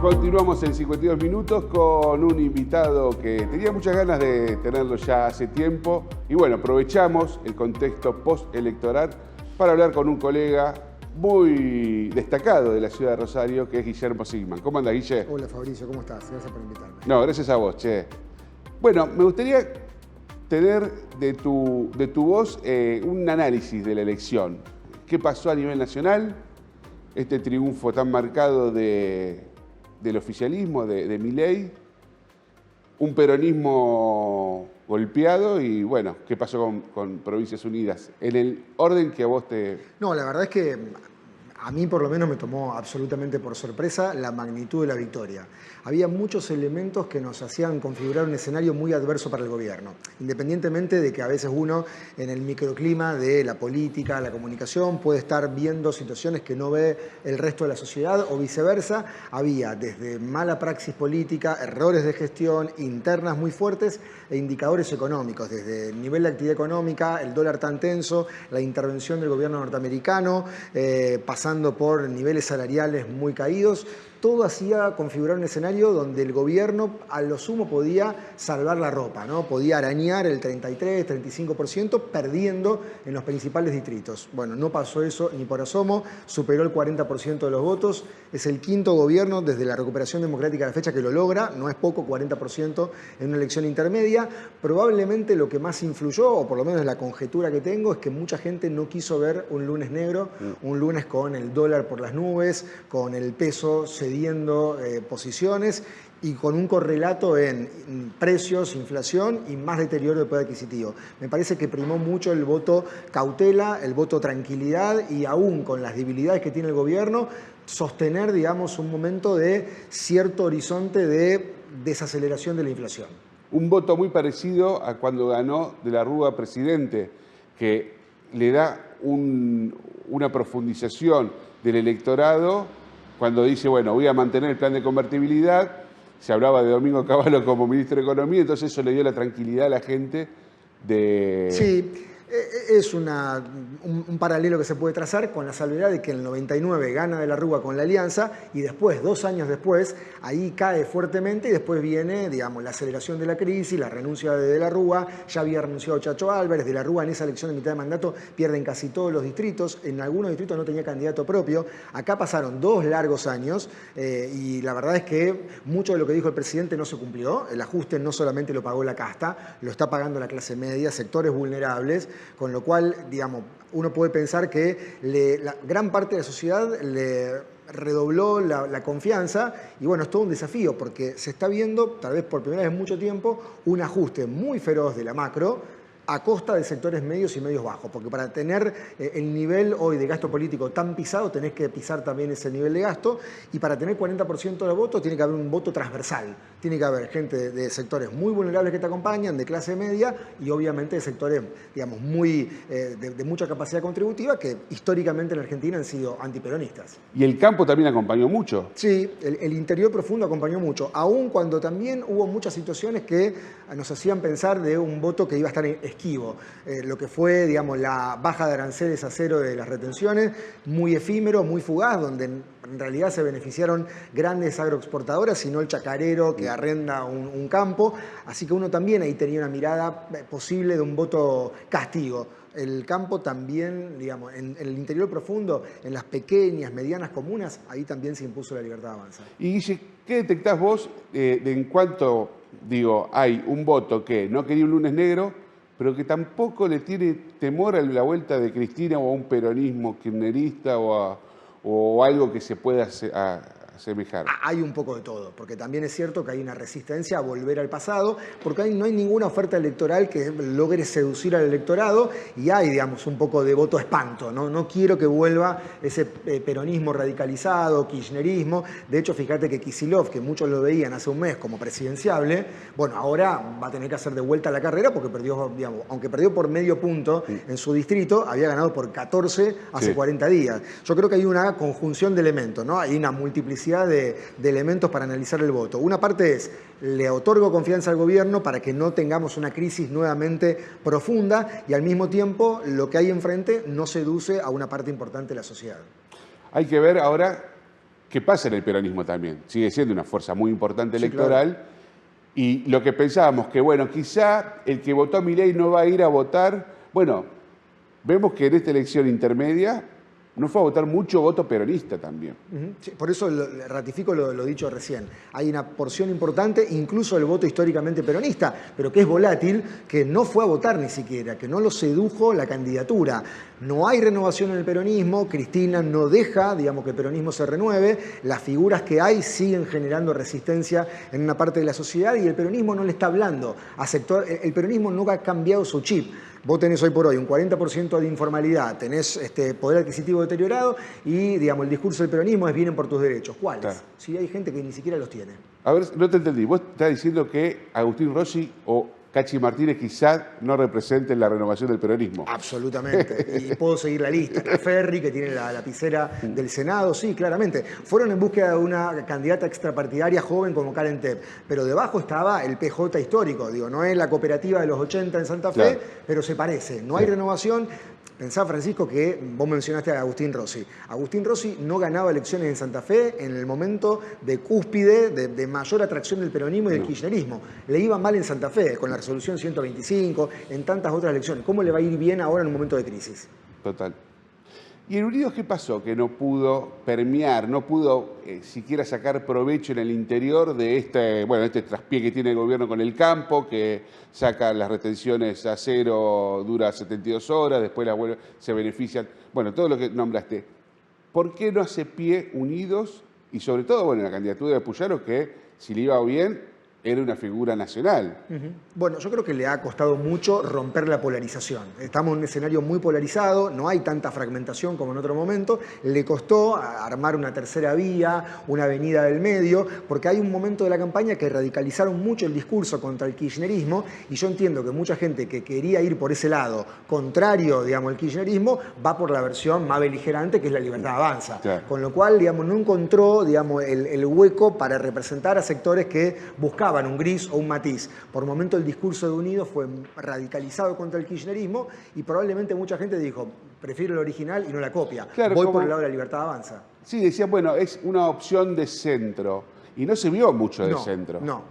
Continuamos en 52 minutos con un invitado que tenía muchas ganas de tenerlo ya hace tiempo. Y bueno, aprovechamos el contexto postelectoral para hablar con un colega muy destacado de la ciudad de Rosario, que es Guillermo Sigman. ¿Cómo anda, Guille? Hola, Fabricio, ¿cómo estás? Gracias por invitarme. No, gracias a vos, che. Bueno, me gustaría tener de tu voz un análisis de la elección. ¿Qué pasó a nivel nacional? Este triunfo tan marcado del oficialismo, de Milei, un peronismo golpeado y, bueno, ¿qué pasó con Provincias Unidas? En el orden que a vos te... No, la verdad es que a mí por lo menos me tomó absolutamente por sorpresa la magnitud de la victoria. Había muchos elementos que nos hacían configurar un escenario muy adverso para el gobierno, independientemente de que a veces uno en el microclima de la política, la comunicación, puede estar viendo situaciones que no ve el resto de la sociedad o viceversa. Había desde mala praxis política, errores de gestión, internas muy fuertes e indicadores económicos, desde el nivel de actividad económica, el dólar tan tenso, la intervención del gobierno norteamericano, pasando por niveles salariales muy caídos. Todo hacía configurar un escenario donde el gobierno a lo sumo podía salvar la ropa, ¿no? Podía arañar el 33, 35%, perdiendo en los principales distritos. Bueno, no pasó eso ni por asomo, superó el 40% de los votos. Es el quinto gobierno desde la recuperación democrática a la fecha que lo logra, no es poco, 40% en una elección intermedia. Probablemente lo que más influyó, o por lo menos la conjetura que tengo, es que mucha gente no quiso ver un lunes negro, un lunes con el dólar por las nubes, con el peso cediendo posiciones y con un correlato en precios, inflación y más deterioro de poder adquisitivo. Me parece que primó mucho el voto cautela, el voto tranquilidad y aún con las debilidades que tiene el gobierno, sostener, digamos, un momento de cierto horizonte de desaceleración de la inflación. Un voto muy parecido a cuando ganó de la Rúa presidente, que le da una profundización del electorado cuando dice, bueno, voy a mantener el plan de convertibilidad. Se hablaba de Domingo Cavallo como ministro de Economía, entonces eso le dio la tranquilidad a la gente de... Sí, es un paralelo que se puede trazar con la salvedad de que en el 99 gana de la Rúa con la Alianza y después, 2 años después, ahí cae fuertemente y después viene, digamos, la aceleración de la crisis, la renuncia de la Rúa, ya había renunciado Chacho Álvarez, de la Rúa en esa elección de mitad de mandato pierden casi todos los distritos, en algunos distritos no tenía candidato propio, acá pasaron 2 largos años y la verdad es que mucho de lo que dijo el presidente no se cumplió, el ajuste no solamente lo pagó la casta, lo está pagando la clase media, sectores vulnerables, con lo cual, digamos, uno puede pensar que la gran parte de la sociedad le redobló la confianza y bueno, es todo un desafío porque se está viendo, tal vez por primera vez en mucho tiempo, un ajuste muy feroz de la macro a costa de sectores medios y medios bajos, porque para tener el nivel hoy de gasto político tan pisado tenés que pisar también ese nivel de gasto y para tener 40% de los votos tiene que haber un voto transversal, tiene que haber gente de sectores muy vulnerables que te acompañan, de clase media y obviamente de sectores, digamos, muy de mucha capacidad contributiva que históricamente en Argentina han sido antiperonistas. Y el campo también acompañó mucho. Sí, el interior profundo acompañó mucho, aun cuando también hubo muchas situaciones que nos hacían pensar de un voto que iba a estar esquivo. Lo que fue, digamos, la baja de aranceles a cero de las retenciones, muy efímero, muy fugaz, donde en realidad se beneficiaron grandes agroexportadoras y no el chacarero que arrenda un campo. Así que uno también ahí tenía una mirada posible de un voto castigo. El campo también, digamos, en el interior profundo, en las pequeñas, medianas comunas, ahí también se impuso la libertad de avanzar. Y Guille, ¿qué detectás vos de en cuanto, digo, hay un voto que no quería un lunes negro, pero que tampoco le tiene temor a la vuelta de Cristina o a un peronismo kirchnerista o algo que se pueda asemejar? Hay un poco de todo, porque también es cierto que hay una resistencia a volver al pasado, porque no hay ninguna oferta electoral que logre seducir al electorado y hay, digamos, un poco de voto espanto, ¿no? No quiero que vuelva ese peronismo radicalizado, kirchnerismo. De hecho, fíjate que Kicillof, que muchos lo veían hace un mes como presidenciable, bueno, ahora va a tener que hacer de vuelta la carrera porque perdió, digamos, aunque perdió por medio punto en su distrito, había ganado por 14 hace 40 días. Yo creo que hay una conjunción de elementos, ¿no? Hay una multiplicidad de elementos para analizar el voto. Una parte es, le otorgo confianza al gobierno para que no tengamos una crisis nuevamente profunda y al mismo tiempo lo que hay enfrente no seduce a una parte importante de la sociedad. Hay que ver ahora que pasa en el peronismo también. Sigue siendo una fuerza muy importante Sí, electoral. claro. Y lo que pensábamos que, bueno, quizá el que votó a Milei no va a ir a votar. Bueno, vemos que en esta elección intermedia no fue a votar mucho voto peronista también. Sí, por eso ratifico lo dicho recién. Hay una porción importante, incluso el voto históricamente peronista, pero que es volátil, que no fue a votar ni siquiera, que no lo sedujo la candidatura. No hay renovación en el peronismo, Cristina no deja, digamos, que el peronismo se renueve, las figuras que hay siguen generando resistencia en una parte de la sociedad y el peronismo no le está hablando a sector, el peronismo no ha cambiado su chip. Vos tenés hoy por hoy un 40% de informalidad, tenés poder adquisitivo deteriorado y, digamos, el discurso del peronismo es vienen por tus derechos. ¿Cuáles? Claro. Si hay gente que ni siquiera los tiene. A ver, no te entendí. Vos estás diciendo que Agustín Rossi o Cachi Martínez quizás no representen la renovación del peronismo. Absolutamente. Y puedo seguir la lista. Ferri, que tiene la lapicera del Senado, sí, claramente. Fueron en búsqueda de una candidata extrapartidaria joven como Karen Tepp, pero debajo estaba el PJ histórico. Digo, no es la cooperativa de los 80 en Santa Fe, claro, pero se parece. No hay renovación. Pensá, Francisco, que vos mencionaste a Agustín Rossi. Agustín Rossi no ganaba elecciones en Santa Fe en el momento de cúspide, de mayor atracción del peronismo y del kirchnerismo. Le iba mal en Santa Fe, con la resolución 125, en tantas otras elecciones. ¿Cómo le va a ir bien ahora en un momento de crisis? Total. ¿Y en Unidos qué pasó? Que no pudo permear, no pudo siquiera sacar provecho en el interior de este traspié que tiene el gobierno con el campo, que saca las retenciones a cero, dura 72 horas, después se benefician. Bueno, todo lo que nombraste. ¿Por qué no hace pie Unidos? Y sobre todo, bueno, la candidatura de Puyaro, que si le iba bien, era una figura nacional. Bueno, yo creo que le ha costado mucho romper la polarización. Estamos en un escenario muy polarizado, no hay tanta fragmentación como en otro momento. Le costó armar una tercera vía, una avenida del medio, porque hay un momento de la campaña que radicalizaron mucho el discurso contra el kirchnerismo y yo entiendo que mucha gente que quería ir por ese lado, contrario, digamos, al kirchnerismo, va por la versión más beligerante, que es la Libertad Avanza. Claro. Con lo cual, digamos, no encontró, digamos, el hueco para representar a sectores que buscaban un gris o un matiz. Por momento el discurso de Unidos fue radicalizado contra el kirchnerismo y probablemente mucha gente dijo, prefiero el original y no la copia. Claro, voy por el lado de la Libertad Avanza. Sí, decían, bueno, es una opción de centro. Y no se vio mucho de centro. No.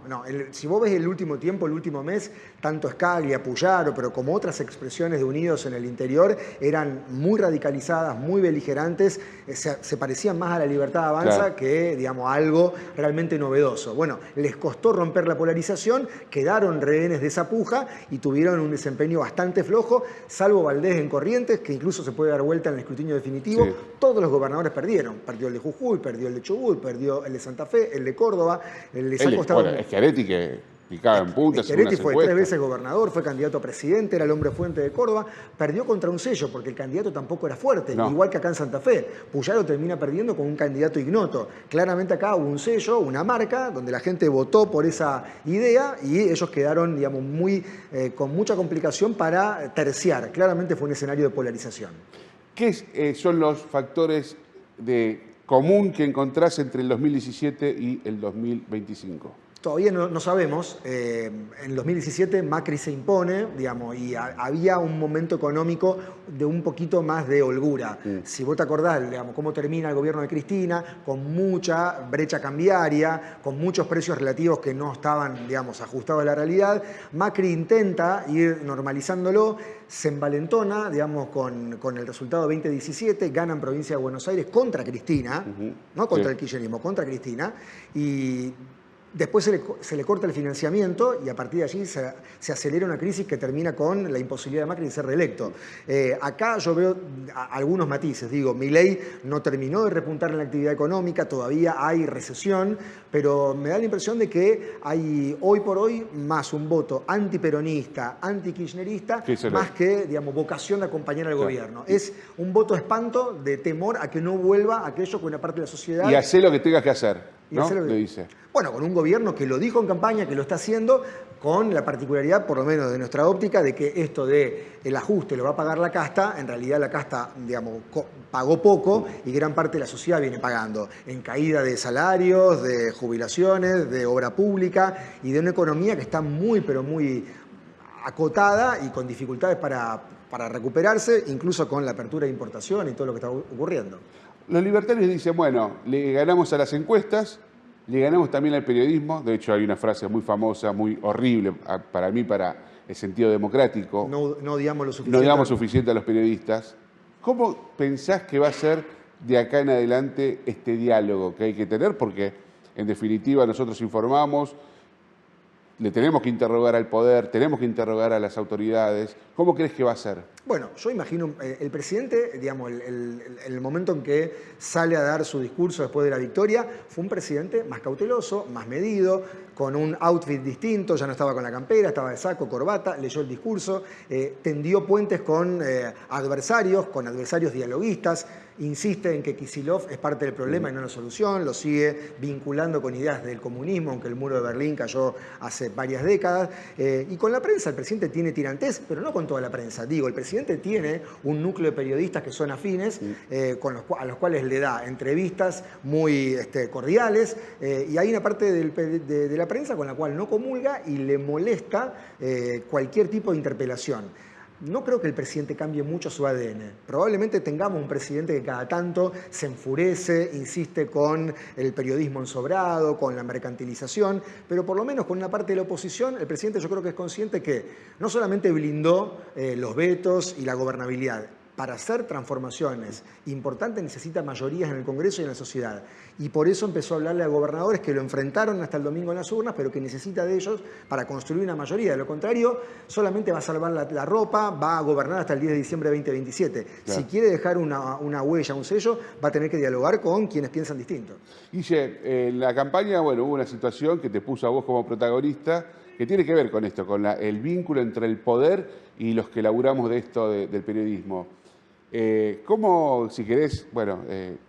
Si vos ves el último tiempo, el último mes, tanto Scaglia, Puyaro, pero como otras expresiones de Unidos en el interior, eran muy radicalizadas, muy beligerantes, se parecían más a la Libertad Avanza, claro, que, digamos, algo realmente novedoso. Bueno, les costó romper la polarización, quedaron rehenes de esa puja y tuvieron un desempeño bastante flojo, salvo Valdés en Corrientes, que incluso se puede dar vuelta en el escrutinio definitivo. Sí. Todos los gobernadores perdieron. Perdió el de Jujuy, perdió el de Chubut, perdió el de Santa Fe, el de Córdoba, les ha costado... Bueno, Schiaretti que picaba en punta. Schiaretti fue 3 veces gobernador, fue candidato a presidente, era el hombre fuerte de Córdoba, perdió contra un sello porque el candidato tampoco era fuerte, no, igual que acá en Santa Fe. Puyaro termina perdiendo con un candidato ignoto. Claramente acá hubo un sello, una marca, donde la gente votó por esa idea y ellos quedaron, digamos, con mucha complicación para terciar. Claramente fue un escenario de polarización. ¿Qué son los factores de común que encontrás entre el 2017 y el 2025? Todavía no sabemos. En el 2017 Macri se impone, digamos, y había un momento económico de un poquito más de holgura. Si vos te acordás, digamos, cómo termina el gobierno de Cristina, con mucha brecha cambiaria, con muchos precios relativos que no estaban, digamos, ajustados a la realidad, Macri intenta ir normalizándolo, se envalentona, digamos, con el resultado 2017, gana en provincia de Buenos Aires contra Cristina, no contra el kirchnerismo, contra Cristina, y después se le corta el financiamiento y a partir de allí se acelera una crisis que termina con la imposibilidad de Macri de ser reelecto. Acá yo veo algunos matices. Digo, Milei no terminó de repuntar en la actividad económica, todavía hay recesión, pero me da la impresión de que hay hoy por hoy más un voto antiperonista, antikirchnerista, más que, digamos, vocación de acompañar al gobierno. Es un voto espanto de temor a que no vuelva aquello que una parte de la sociedad... Y hacer lo que tengas que hacer, ¿no? Le dice. Bueno, con un gobierno que lo dijo en campaña, que lo está haciendo, con la particularidad, por lo menos de nuestra óptica, de que esto de el ajuste lo va a pagar la casta, en realidad la casta, digamos, pagó poco y gran parte de la sociedad viene pagando, en caída de salarios, de jubilaciones, de obra pública y de una economía que está muy, pero muy acotada y con dificultades para recuperarse, incluso con la apertura de importación y todo lo que está ocurriendo. Los libertarios dicen, bueno, le ganamos a las encuestas, le ganamos también al periodismo. De hecho, hay una frase muy famosa, muy horrible para mí, para el sentido democrático. No odiamos lo suficiente. No odiamos suficiente a los periodistas. ¿Cómo pensás que va a ser de acá en adelante este diálogo que hay que tener? Porque, en definitiva, nosotros informamos, le tenemos que interrogar al poder, tenemos que interrogar a las autoridades. ¿Cómo crees que va a ser? Bueno, yo imagino, el presidente, digamos, el momento en que sale a dar su discurso después de la victoria, fue un presidente más cauteloso, más medido, con un outfit distinto, ya no estaba con la campera, estaba de saco, corbata, leyó el discurso, tendió puentes con adversarios dialoguistas, insiste en que Kicillof es parte del problema y no la solución, lo sigue vinculando con ideas del comunismo, aunque el muro de Berlín cayó hace varias décadas, y con la prensa el presidente tiene tirantes, pero no con toda la prensa. Digo, el presidente tiene un núcleo de periodistas que son afines, a los cuales le da entrevistas muy cordiales, y hay una parte de la prensa con la cual no comulga y le molesta cualquier tipo de interpelación. No creo que el presidente cambie mucho su ADN. Probablemente tengamos un presidente que cada tanto se enfurece, insiste con el periodismo ensobrado, con la mercantilización, pero por lo menos con una parte de la oposición, el presidente yo creo que es consciente que no solamente blindó los vetos y la gobernabilidad. Para hacer transformaciones importantes necesita mayorías en el Congreso y en la sociedad. Y por eso empezó a hablarle a gobernadores que lo enfrentaron hasta el domingo en las urnas, pero que necesita de ellos para construir una mayoría. De lo contrario, solamente va a salvar la ropa, va a gobernar hasta el 10 de diciembre de 2027. Claro. Si quiere dejar una huella, un sello, va a tener que dialogar con quienes piensan distinto. Guille, en la campaña, bueno, hubo una situación que te puso a vos como protagonista, que tiene que ver con esto, con el vínculo entre el poder y los que laburamos de esto del periodismo. ¿Cómo, si querés,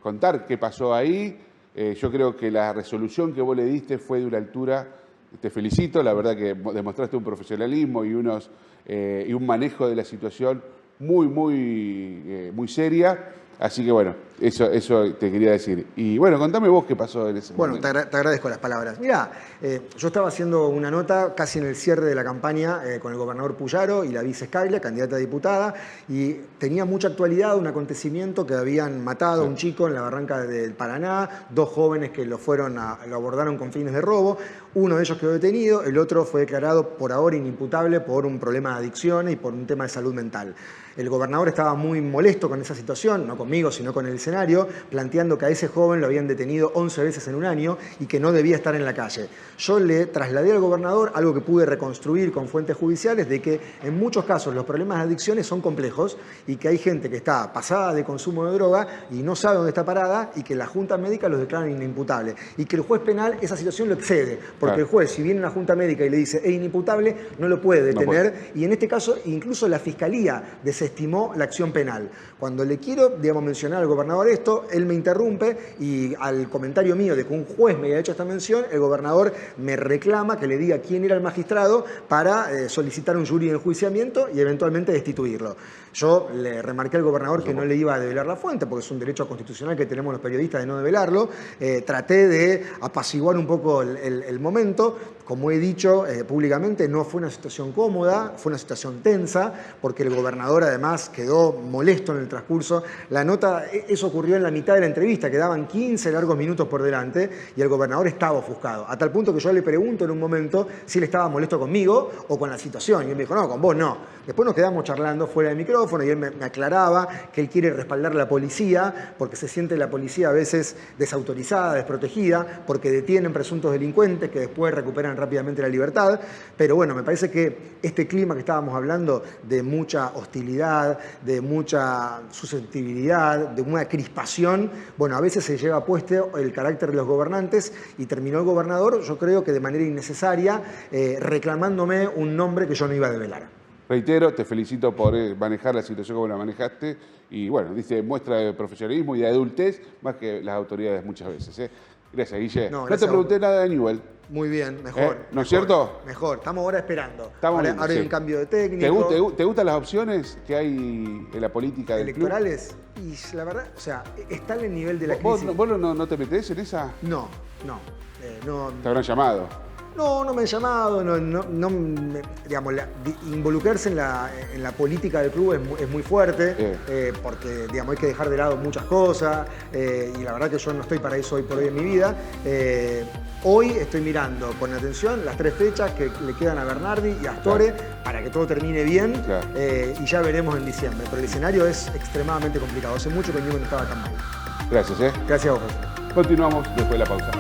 contar qué pasó ahí? Yo creo que la resolución que vos le diste fue de una altura, te felicito, la verdad que demostraste un profesionalismo y un manejo de la situación muy seria. Así que bueno, eso te quería decir. Y bueno, contame vos qué pasó en ese momento. Bueno, te agradezco las palabras. Mirá, yo estaba haciendo una nota casi en el cierre de la campaña con el gobernador Puyaro y la vice Scalia, candidata a diputada, y tenía mucha actualidad un acontecimiento que habían matado a un chico en la barranca del Paraná, 2 jóvenes que lo abordaron con fines de robo, uno de ellos quedó detenido, el otro fue declarado por ahora inimputable por un problema de adicción y por un tema de salud mental. El gobernador estaba muy molesto con esa situación, no conmigo, sino con el escenario, planteando que a ese joven lo habían detenido 11 veces en un año y que no debía estar en la calle. Yo le trasladé al gobernador algo que pude reconstruir con fuentes judiciales, de que en muchos casos los problemas de adicciones son complejos y que hay gente que está pasada de consumo de droga y no sabe dónde está parada y que la junta médica los declaran inimputables. Y que el juez penal esa situación lo excede, porque el juez, si viene una junta médica y le dice es inimputable, no lo puede detener. Y en este caso, incluso la fiscalía desestimó la acción penal. Cuando le quiero, mencionar al gobernador esto, él me interrumpe y al comentario mío de que un juez me haya hecho esta mención, el gobernador me reclama que le diga quién era el magistrado para solicitar un jury de enjuiciamiento y eventualmente destituirlo. Yo le remarqué al gobernador que no le iba a develar la fuente, porque es un derecho constitucional que tenemos los periodistas de no develarlo. Traté de apaciguar un poco el momento. Como he dicho públicamente, no fue una situación cómoda, fue una situación tensa, porque el gobernador además quedó molesto en el transcurso. La nota, eso ocurrió en la mitad de la entrevista, quedaban 15 largos minutos por delante y el gobernador estaba ofuscado, a tal punto que yo le pregunto en un momento si él estaba molesto conmigo o con la situación, y él me dijo, no, con vos no. Después nos quedamos charlando fuera del micrófono y él me aclaraba que él quiere respaldar a la policía porque se siente la policía a veces desautorizada, desprotegida, porque detienen presuntos delincuentes que después recuperan rápidamente la libertad. Pero bueno, me parece que este clima que estábamos hablando de mucha hostilidad, de mucha susceptibilidad, de una crispación, bueno, a veces se lleva puesto el carácter de los gobernantes y terminó el gobernador, yo creo que de manera innecesaria, reclamándome un nombre que yo no iba a develar. Reitero, te felicito por manejar la situación como la manejaste y bueno, dice muestra de profesionalismo y de adultez más que las autoridades muchas veces. Gracias, Guille. No te pregunté nada de Newell. Muy bien, mejor. ¿No es cierto? Mejor, estamos ahora esperando. Ahora hay un cambio de técnico. ¿Te gustan las opciones que hay en la política del electorales? Club? Y la verdad, o sea, está en el nivel de la crisis. ¿Vos no te metés en esa? No. Te habrán llamado. No me han llamado, digamos, involucrarse en la política del club es muy fuerte, porque digamos, hay que dejar de lado muchas cosas, y la verdad que yo no estoy para eso hoy por hoy en mi vida. Hoy estoy mirando con atención las 3 fechas que le quedan a Bernardi y a Astorre, para que todo termine bien, y ya veremos en diciembre. Pero el escenario es extremadamente complicado. Hace mucho que Newell's no estaba tan mal. Gracias. Gracias a vos, José. Continuamos después de la pausa.